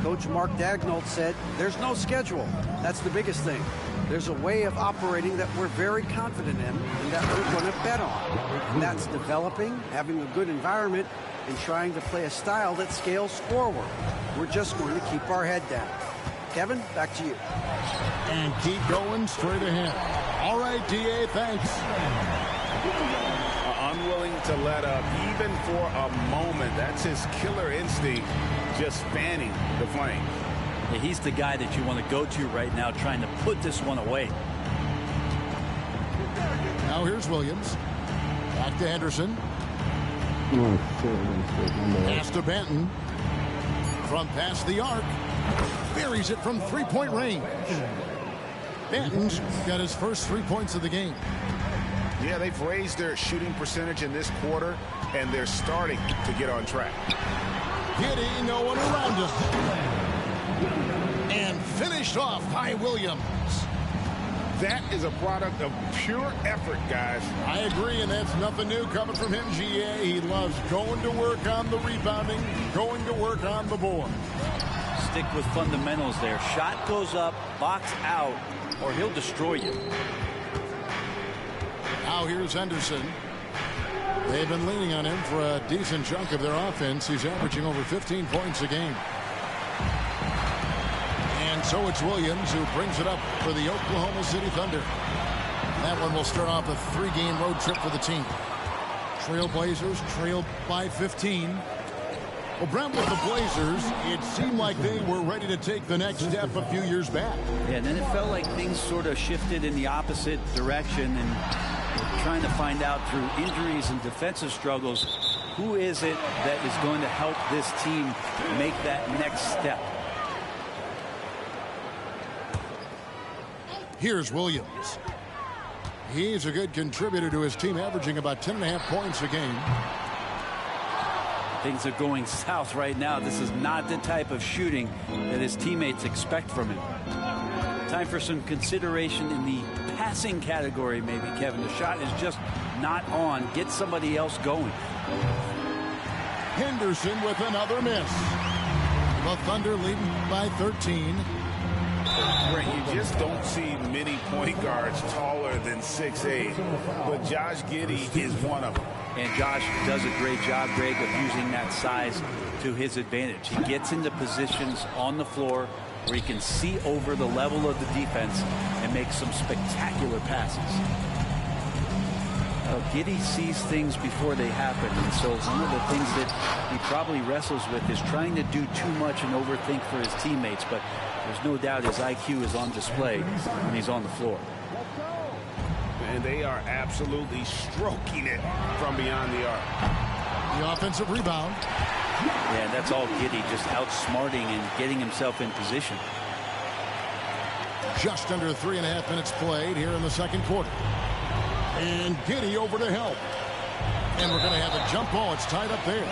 Coach Mark Daigneault said there's no schedule. That's the biggest thing. There's a way of operating that we're very confident in and that we're going to bet on. That's developing, having a good environment, and trying to play a style that scales forward. We're just going to keep our head down. Kevin, back to you. And keep going straight ahead. All right, D.A., thanks. Unwilling to let up, even for a moment. That's his killer instinct, just fanning the flame. Yeah, he's the guy that you want to go to right now, trying to put this one away. Now here's Williams. Back to Henderson. Pass to Benton. From past the arc. Buries it from three-point range. Benton's got his first 3 points of the game. Yeah, they've raised their shooting percentage in this quarter, and they're starting to get on track. Giddey, no one around him. And finished off by Williams. That is a product of pure effort, guys. I agree, and that's nothing new coming from him, GA. He loves going to work on the rebounding, going to work on the board. Stick with fundamentals there. Shot goes up, box out, or he'll destroy you. Now here's Henderson. They've been leaning on him for a decent chunk of their offense. He's averaging over 15 points a game. And so it's Williams who brings it up for the Oklahoma City Thunder. That one will start off a 3-game road trip for the team. Trailblazers trailed by 15. Well, Brent, with the Blazers, it seemed like they were ready to take the next step a few years back. Yeah, and then it felt like things sort of shifted in the opposite direction, and trying to find out through injuries and defensive struggles, who is it that is going to help this team make that next step? Here's Williams. He's a good contributor to his team, averaging about 10.5 points a game. Things are going south right now. This is not the type of shooting that his teammates expect from him. Time for some consideration in the passing category, maybe, Kevin. The shot is just not on. Get somebody else going. Henderson with another miss. The Thunder leading by 13. Right, you just don't see many point guards taller than 6'8", but Josh Giddey is one of them. And Josh does a great job, Greg, of using that size to his advantage. He gets into positions on the floor where he can see over the level of the defense and make some spectacular passes. Giddey sees things before they happen, and so one of the things that he probably wrestles with is trying to do too much and overthink for his teammates, but there's no doubt his IQ is on display when he's on the floor. And they are absolutely stroking it from beyond the arc. The offensive rebound. Yeah, that's all Giddey, just outsmarting and getting himself in position. Just under 3.5 minutes played here in the second quarter. And Giddey over to help. And we're going to have a jump ball. It's tied up there.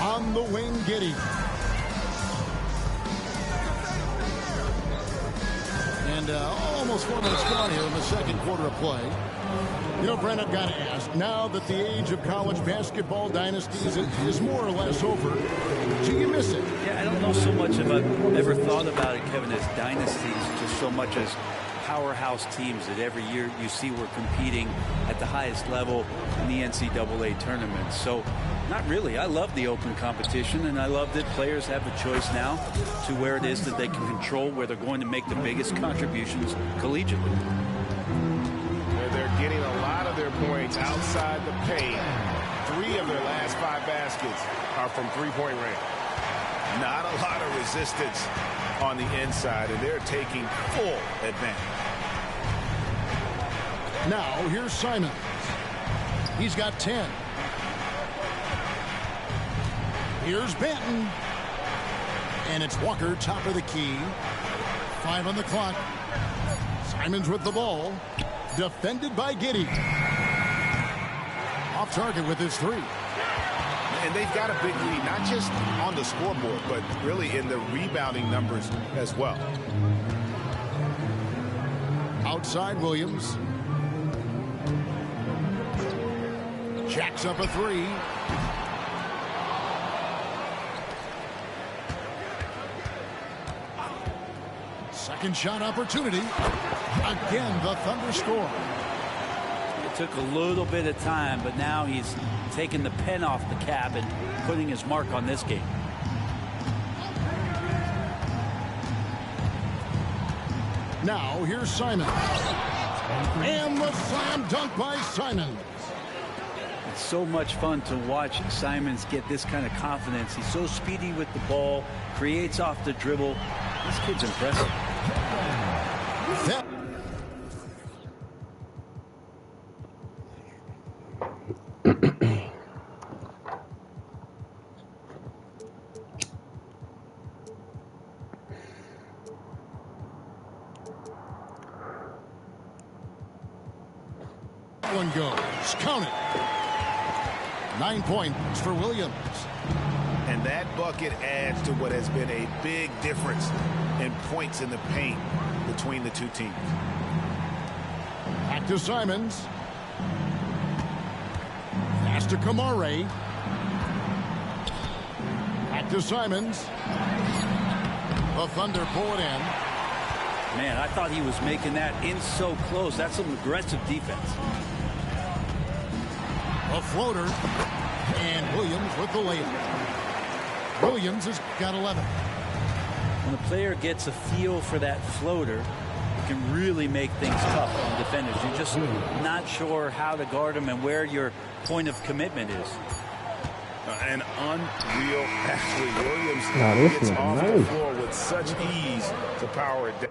On the wing, Giddey. And almost 4 minutes gone here in the second quarter of play. You know, Brent, I've got to ask, now that the age of college basketball dynasties is more or less over, do you miss it? Yeah, I don't know so much if I've ever thought about it, Kevin, as dynasties, just so much as powerhouse teams that every year you see we're competing at the highest level in the NCAA tournament. So, not really. I love the open competition, and I love that players have a choice now to where it is that they can control where they're going to make the biggest contributions collegiately. They're getting a lot of their points outside the paint. 3 of their last 5 baskets are from three-point range. Not a lot of resistance on the inside, and they're taking full advantage. Now, here's Simons. He's got 10. Here's Benton. And it's Walker, top of the key. 5 on the clock. Simons with the ball. Defended by Giddey. Off target with his 3. And they've got a big lead, not just on the scoreboard, but really in the rebounding numbers as well. Outside Williams. Jacks up a three. Second shot opportunity. Again, the Thunder score. It took a little bit of time, but now he's taking the pen off the cap and putting his mark on this game. Now here's Simon. And the slam dunk by Simon. It's so much fun to watch Simons get this kind of confidence. He's so speedy with the ball, creates off the dribble. This kid's impressive. One goes. Count it. 9 points for Williams. And that bucket adds to what has been a big difference in points in the paint between the two teams. Back to Simons. Pass to Kamare. Back to Simons. The Thunder pull it in. Man, I thought he was making that in so close. That's some aggressive defense. A floater. And Williams with the layup. Williams has got 11. When a player gets a feel for that floater, it can really make things tough on defenders. You're just not sure how to guard them and where your point of commitment is. An unreal athlete. Williams gets off the floor with such ease to power it down.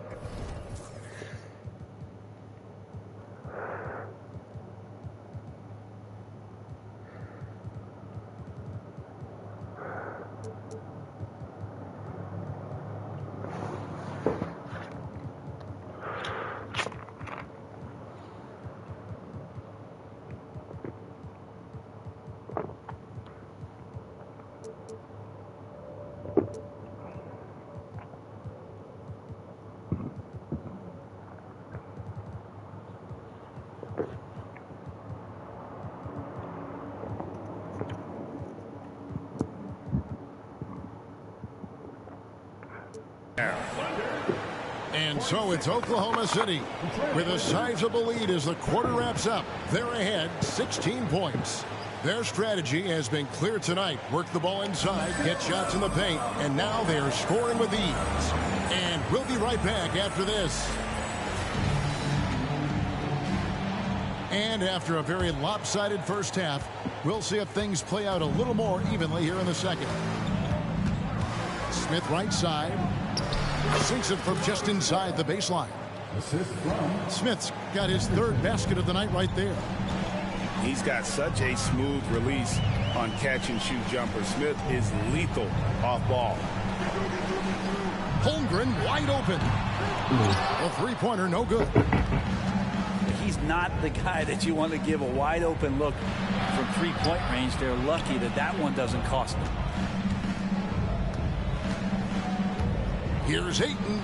And so it's Oklahoma City with a sizable lead as the quarter wraps up. They're ahead 16 points. Their strategy has been clear tonight. Work the ball inside, get shots in the paint, and now they're scoring with ease. And we'll be right back after this. And after a very lopsided first half, we'll see if things play out a little more evenly here in the second. Smith right side. Sinks it from just inside the baseline. Smith's got his third basket of the night right there. He's got such a smooth release on catch and shoot jumper. Smith is lethal off ball. Holmgren wide open. A three-pointer, no good. He's not the guy that you want to give a wide open look from three-point range. They're lucky that that one doesn't cost them. Here's Ayton.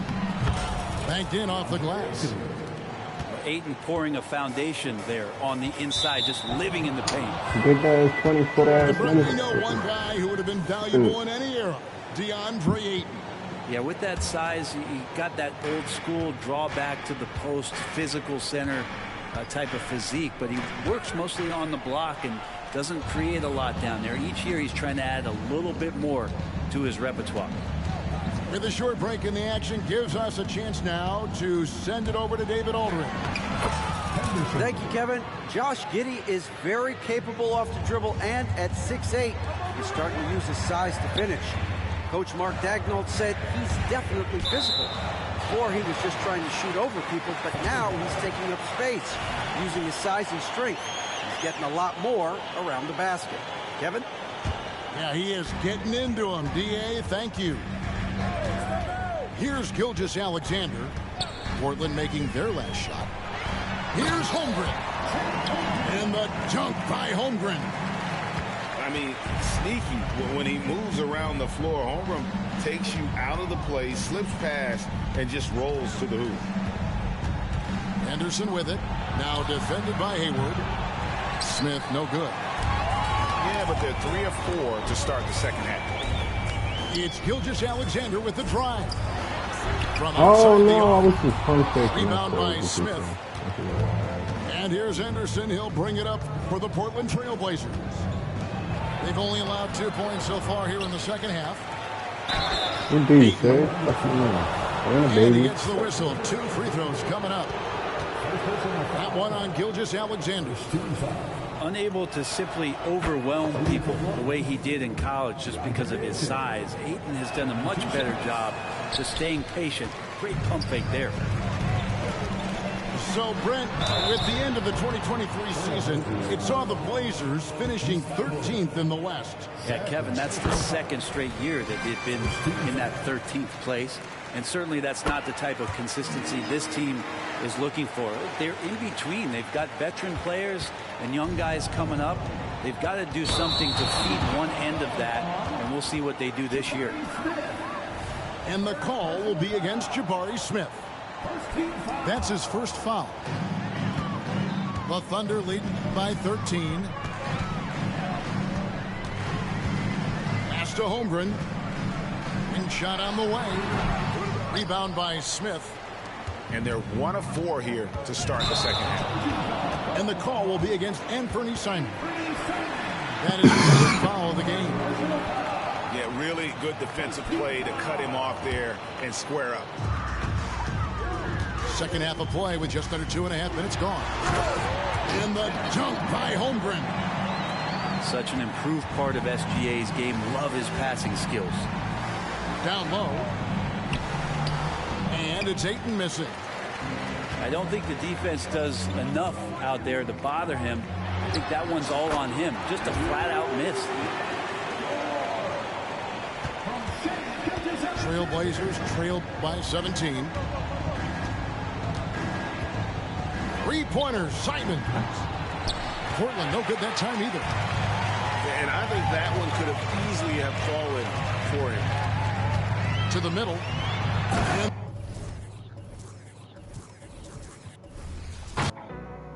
Banked in off the glass. Ayton pouring a foundation there on the inside, just living in the paint. Good guys, 20-foot ass. We know one guy who would have been valuable in any era, DeAndre Ayton. Yeah, with that size, he got that old school drawback to the post, physical center type of physique, but he works mostly on the block and doesn't create a lot down there. Each year he's trying to add a little bit more to his repertoire. With a short break in the action, gives us a chance now to send it over to David Aldridge. Thank you, Kevin. Josh Giddey is very capable off the dribble, and at 6'8", he's starting to use his size to finish. Coach Mark Daigneault said he's definitely physical. Before, he was just trying to shoot over people, but now he's taking up space, using his size and strength. He's getting a lot more around the basket. Kevin? Yeah, he is getting into him. D.A., thank you. Here's Gilgeous-Alexander. Portland making their last shot. Here's Holmgren. And the dunk by Holmgren. I mean, sneaky. When he moves around the floor, Holmgren takes you out of the play, slips past, and just rolls to the hoop. Anderson with it. Now defended by Hayward. Smith, no good. Yeah, but they're 3 of 4 to start the second half. It's Gilgeous-Alexander with the drive. From Oh outside the no, I arc. was just perfect. Rebound by Smith. And here's Henderson. He'll bring it up for the Portland Trail Blazers. They've only allowed 2 points so far here in the second half. Indeed, sir. And And baby. he gets the whistle. 2 free throws coming up. That one on Gilgeous-Alexander. Unable to simply overwhelm people the way he did in college just because of his size. Ayton has done a much better job just staying patient. Great pump fake there. So, Brent, with the end of the 2023 season, it saw the Blazers finishing 13th in the West. Yeah, Kevin, that's the second straight year that they've been in that 13th place. And certainly that's not the type of consistency this team is looking for. They're in between. They've got veteran players and young guys coming up. They've got to do something to feed one end of that, and we'll see what they do this year. And the call will be against Jabari Smith. That's his first foul. The Thunder lead by 13. Pass to Holmgren. And shot on the way. Rebound by Smith. And they're 1 of 4 here to start the second half. And the call will be against Anthony Simon. That is his first foul of the game. Yeah, really good defensive play to cut him off there and square up. Second half of play with just under 2.5 minutes gone. And the dunk by Holmgren. Such an improved part of SGA's game. Love his passing skills. Down low. And it's Ayton missing. I don't think the defense does enough out there to bother him. I think that one's all on him. Just a flat-out miss. Trailblazers trailed by 17. Three-pointer, Simon. Portland, no good that time either. And I think that one could have easily have fallen for him. To the middle. And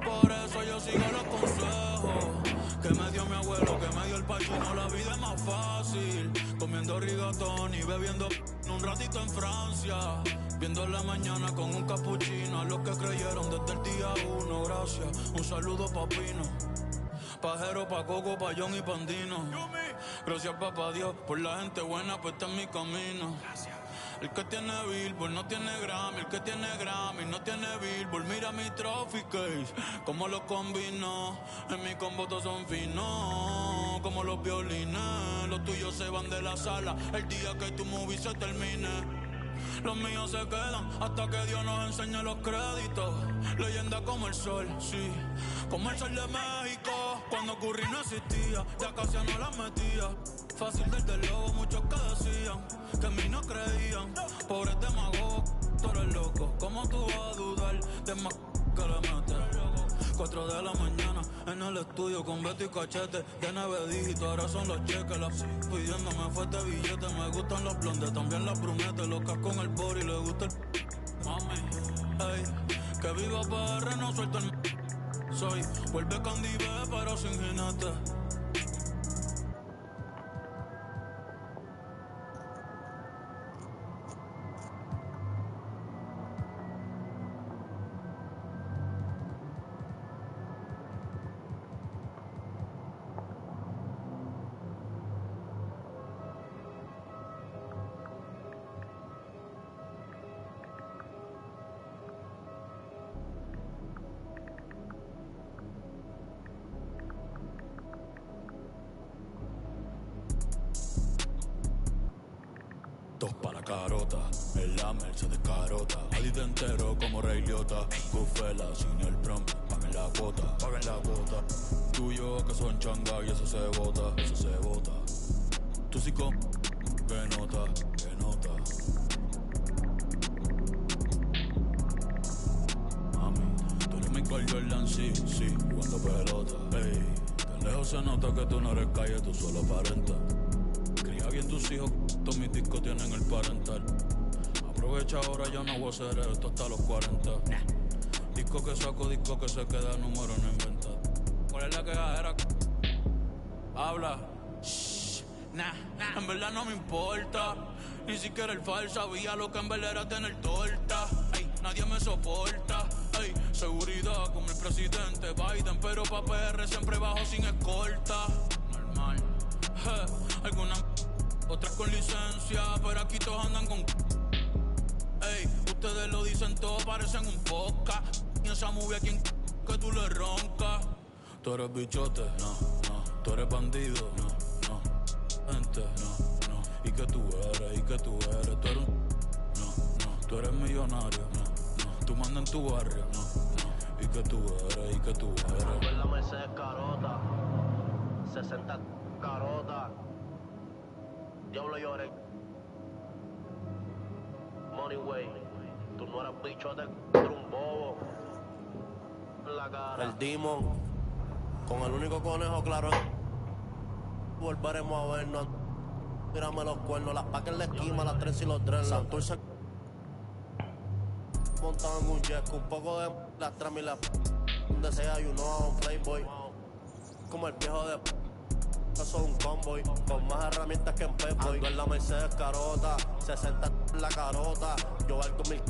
por eso yo sigo los consejos que me dio mi abuelo, que me dio el padrino. La vida es más fácil comiendo rigatón y bebiendo un ratito en Francia, viendo la mañana con un cappuccino. A los que creyeron desde el día 1, gracias. Un saludo pa' Pino, Pajero, pa' Coco, pa' John y Pandino. Gracias papá Dios por la gente buena puesta en mi camino. El que tiene Billboard no tiene Grammy, el que tiene Grammy no tiene Billboard. Mira mi trophy case, como los combino. En mi combo todos son finos, como los violines. Los tuyos se van de la sala el día que tu movie se termine. Los míos se quedan hasta que Dios nos enseñe los créditos. Leyenda como el sol, sí, como el sol de México. Cuando Curry no existía, ya casi no la metía. Fácil desde luego, muchos que decían que a mí no creían. Pobre demagogo, tú eres loco. ¿Cómo tú vas a dudar de más que le metes? 4 de la mañana en el estudio con Beto y Cachete. De 9 dígitos, ahora son los cheques. Las pidiéndome fuerte billete. Me gustan los blondes, también las brunettes. Locas con el body, le gusta el mami. Ey, que viva PR, no suelto el soy. Vuelve con Dive, pero sin jinete. Dos para carota, el Lamer se descarota. Alita entero como Rey Liotta. Bufela sin el prom, paguen la cuota, paguen la cuota. Tuyo que son changa y eso se bota, eso se bota. Tú sí con, que nota, que nota. Mami, tú eres Michael Jordan, sí, sí, jugando pelota. Ey, de lejos se nota que tú no eres calle, tú solo aparentas. Cría bien tus hijos, todos mis discos tienen el parental. Aprovecha ahora, yo no voy a hacer esto hasta los 40. Disco que saco, disco que se queda, número no inventa. ¿Cuál es la quejadera? habla. Shh, nah, en verdad no me importa. Ni siquiera el fal sabía lo que en verdad era tener torta. Ey, nadie me soporta. Ey, seguridad como el presidente Biden, pero pa' PR siempre bajo sin escolta. Normal. Algunas otras con licencia, pero aquí todos andan con. Ey, ustedes lo dicen todo, parecen un podcast. Y esa movie a quien que tú le roncas. Tú eres bichote, no. Tú eres bandido, no. Gente, no. ¿Y que tú eres? Tú eres un. No. Tú eres millonario, no. Tú mandas en tu barrio, no. ¿Y que tú eres? Con la Mercedes carota, 60 carota. Diablo lloré. Money way. Tú no eres bichote, tú eres un bobo. En la cara. El Demon, con el único conejo claro. Volveremos a vernos. Tírame los cuernos, las pacas en la esquina, las tres y los dreadlocks. Santurce montado en un jet, un poco de las tramas y las donde sea, you know, un playboy. Como el viejo de soy un convoy, con más herramientas que en Pep-Boy. Ando en la Mercedes carota, 60 en la carota. Yo valgo 1000.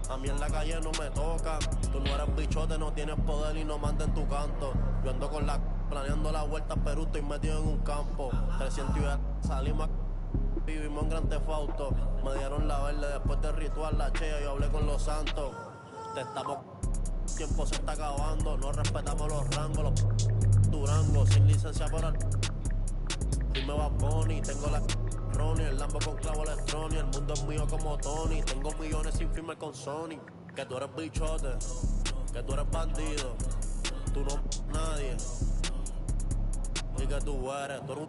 A mí en la calle no me toca. Tú no eres bichote, no tienes poder y no mandas en tu canto. Yo ando con la planeando la vuelta a Perú, estoy metido en un campo. 300 y salimos, vivimos en Gran Tefauto. Me dieron la verde después del ritual, la chea, yo hablé con los santos. Te estamos, tiempo se está acabando, no respetamos los rangos, los Durango, sin licencia por el. Dime va Bonnie, tengo la Ronnie, el Lambo con clavo electrónico, el mundo es mío como Tony, tengo millones sin firmar con Sony. Que tú eres bichote, que tú eres bandido, tú no nadie. Y que tú eres un